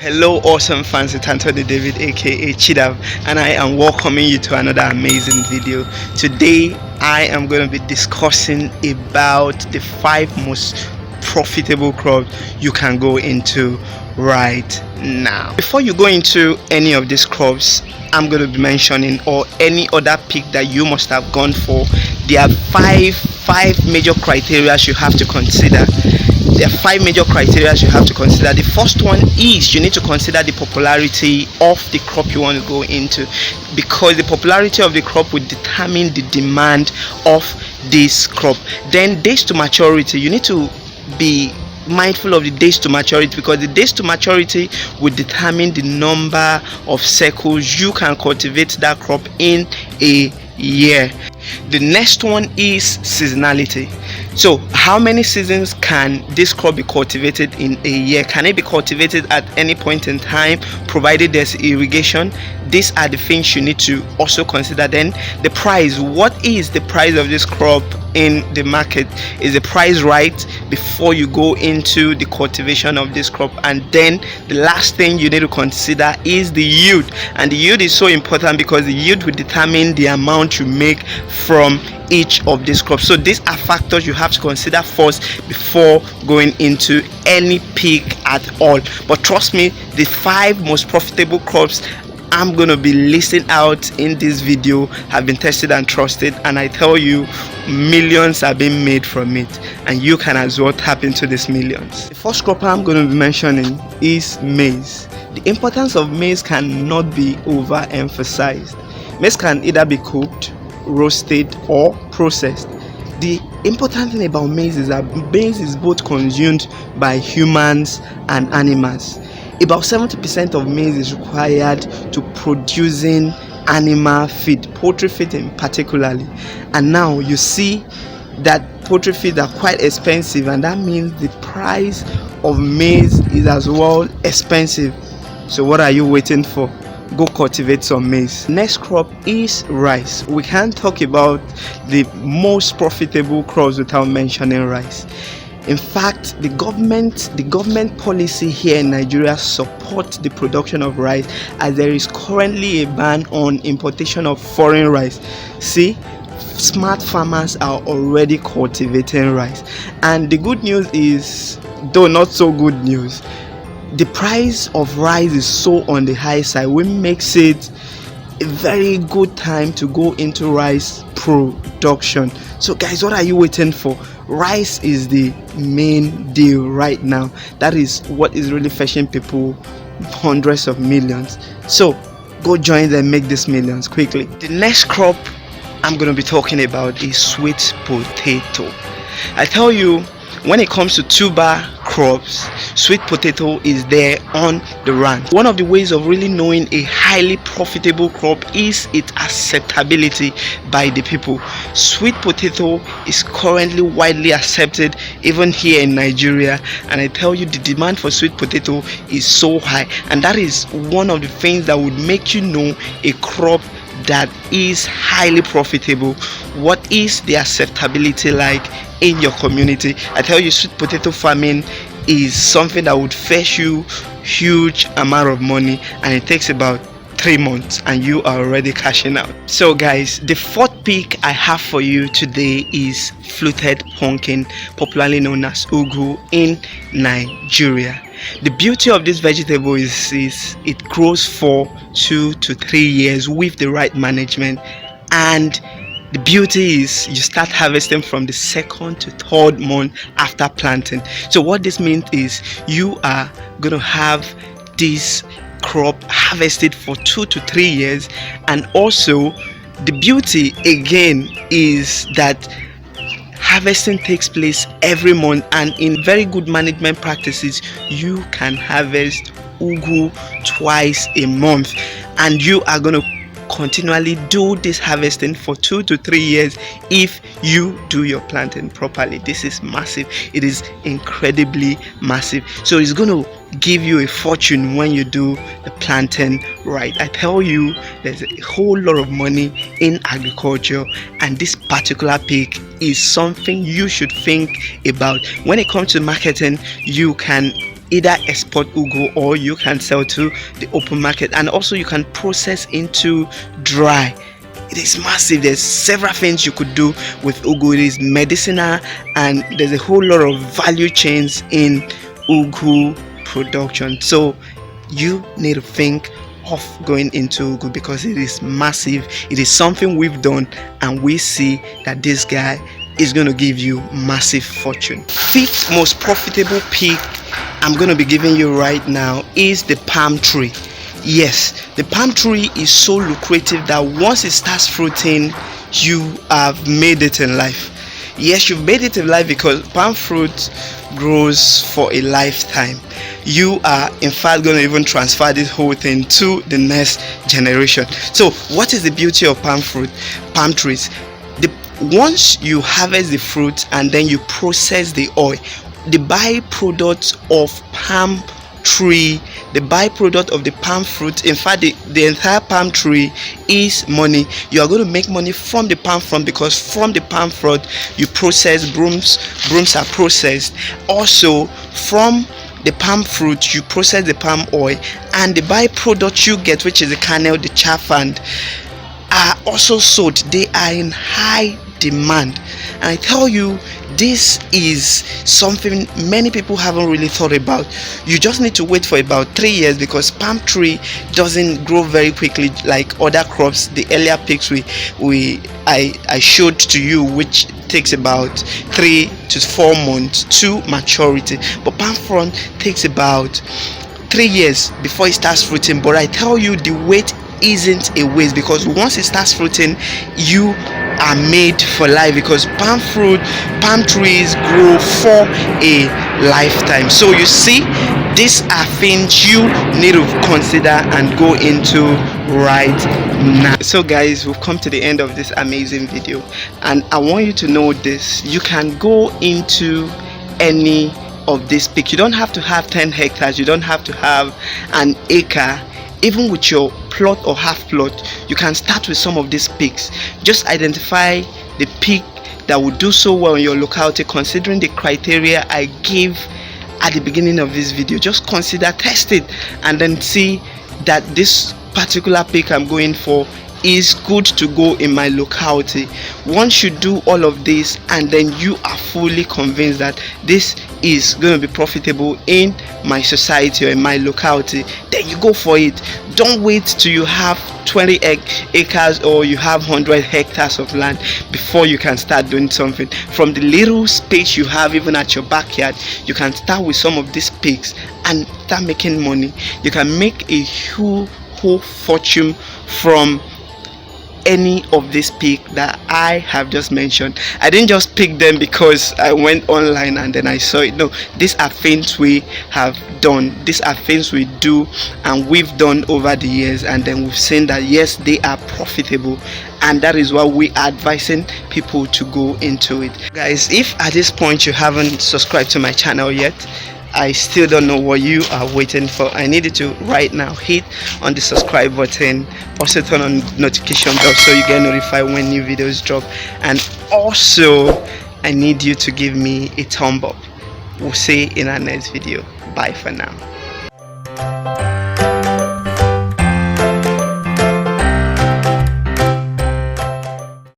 Hello, awesome fans. It's Anthony David, aka Chidav, and I am welcoming you to another amazing video. Today, I am going to be discussing about the 5 most profitable crops you can go into right now. Before you go into any of these crops I'm going to be mentioning, or any other pick that you must have gone for, there are five major criteria you have to consider. There are 5 major criteria you have to consider. The first one is you need to consider the popularity of the crop you want to go into, because the popularity of the crop will determine the demand of this crop. Then days to maturity, you need to be mindful of the days to maturity, because the days to maturity will determine the number of cycles you can cultivate that crop in a year. The next one is seasonality. So how many seasons can this crop be cultivated in a year? Can it be cultivated at any point in time, provided there's irrigation? These are the things you need to also consider. Then the price. What is the price of this crop in the market? Is the price right before you go into the cultivation of this crop? And then the last thing you need to consider is the yield. And the yield is so important, because the yield will determine the amount you make from each of these crops. So these are factors you have to consider first before going into any pick at all. But trust me, the 5 most profitable crops I'm going to be listing out in this video have been tested and trusted, and I tell you, millions are being made from it, and you can as well tap into these millions. The first crop I'm going to be mentioning is maize. The importance of maize cannot be overemphasized. Maize can either be cooked, roasted, or processed. The important thing about maize is that maize is both consumed by humans and animals. About 70% of maize is required to producing animal feed, poultry feed in particularly. And now you see that poultry feed are quite expensive, and that means the price of maize is as well expensive. So what are you waiting for? Go cultivate some maize. Next crop is rice. We can't talk about the most profitable crops without mentioning rice. In fact, the government policy here in Nigeria supports the production of rice, as there is currently a ban on importation of foreign rice. See, smart farmers are already cultivating rice. And the good news is, though not so good news, the price of rice is so on the high side, which makes it a very good time to go into rice production. So guys, what are you waiting for? Rice is the main deal right now. That is what is really fetching people hundreds of millions. So go join them, make these millions quickly. The next crop I'm going to be talking about is sweet potato. I tell you, when it comes to tuber crops, sweet potato is there on the run. One of the ways of really knowing a highly profitable crop is its acceptability by the people. Sweet potato is currently widely accepted even here in Nigeria, and I tell you, the demand for sweet potato is so high, and that is one of the things that would make you know a crop that is highly profitable. What is the acceptability like in your community? I tell you, sweet potato farming is something that would fetch you huge amount of money, and it takes about 3 months and you are already cashing out. So guys, the 4th pick I have for you today is fluted pumpkin, popularly known as ugu in Nigeria. The beauty of this vegetable is it grows for 2 to 3 years with the right management, and the beauty is you start harvesting from the 2nd to 3rd month after planting. So what this means is you are going to have this crop harvested for 2 to 3 years. And also the beauty again is that harvesting takes place every month, and in very good management practices you can harvest ugu twice a month, and you are going to continually do this harvesting for 2 to 3 years if you do your planting properly. This is massive. It is incredibly massive. So it's going to give you a fortune when you do the planting right. I tell you, there's a whole lot of money in agriculture, and this particular pick is something you should think about. When it comes to marketing, you can either export ugu or you can sell to the open market, and also you can process into dry. It is massive. There's several things you could do with ugu. It is medicinal, and there's a whole lot of value chains in ugu production. So you need to think of going into ugu because it is massive. It is something we've done, and we see that this guy is going to give you massive fortune. Fifth most profitable pick I'm going to be giving you right now is the palm tree. Yes, the palm tree is so lucrative that once it starts fruiting, you have made it in life. Yes, you've made it in life because palm fruit grows for a lifetime. You are in fact going to even transfer this whole thing to the next generation. So what is the beauty of palm trees? Once you harvest the fruit and then you process the oil, the byproduct of palm tree, the byproduct of the palm fruit, in fact the entire palm tree is money. You are going to make money from the palm front, because from the palm front you process brooms are processed. Also from the palm fruit you process the palm oil, and the byproduct you get, which is the kernel, the chaff, and are also sold. They are in high demand, and I tell you, this is something many people haven't really thought about. You just need to wait for about 3 years, because palm tree doesn't grow very quickly like other crops. The earlier picks I showed to you, which takes about 3 to 4 months to maturity, but palm front takes about 3 years before it starts fruiting. But I tell you, the wait isn't a waste, because once it starts fruiting, you are made for life, because palm trees grow for a lifetime. So you see, these are things you need to consider and go into right now. So guys, we've come to the end of this amazing video, and I want you to know this: you can go into any of this pick. You don't have to have 10 hectares, you don't have to have an acre. Even with your plot or half plot, you can start with some of these picks. Just identify the pick that will do so well in your locality, considering the criteria I gave at the beginning of this video. Just consider, test it, and then see that this particular pick I'm going for is good to go in my locality. Once you do all of this and then you are fully convinced that this is going to be profitable in my society or in my locality, then you go for it. Don't wait till you have 20 acres or you have 100 hectares of land before you can start doing something. From the little space you have, even at your backyard, you can start with some of these pigs and start making money. You can make a whole fortune from any of this pick that I have just mentioned. I didn't just pick them because I went online and then I saw it. No, these are things we have done. These are things we do and we've done over the years, and then we've seen that yes, they are profitable, and that is why we are advising people to go into it. Guys, if at this point you haven't subscribed to my channel yet, I still don't know what you are waiting for. I need you to right now hit on the subscribe button, also turn on notification bell so you get notified when new videos drop, and also I need you to give me a thumb up. We'll see you in our next video. Bye for now.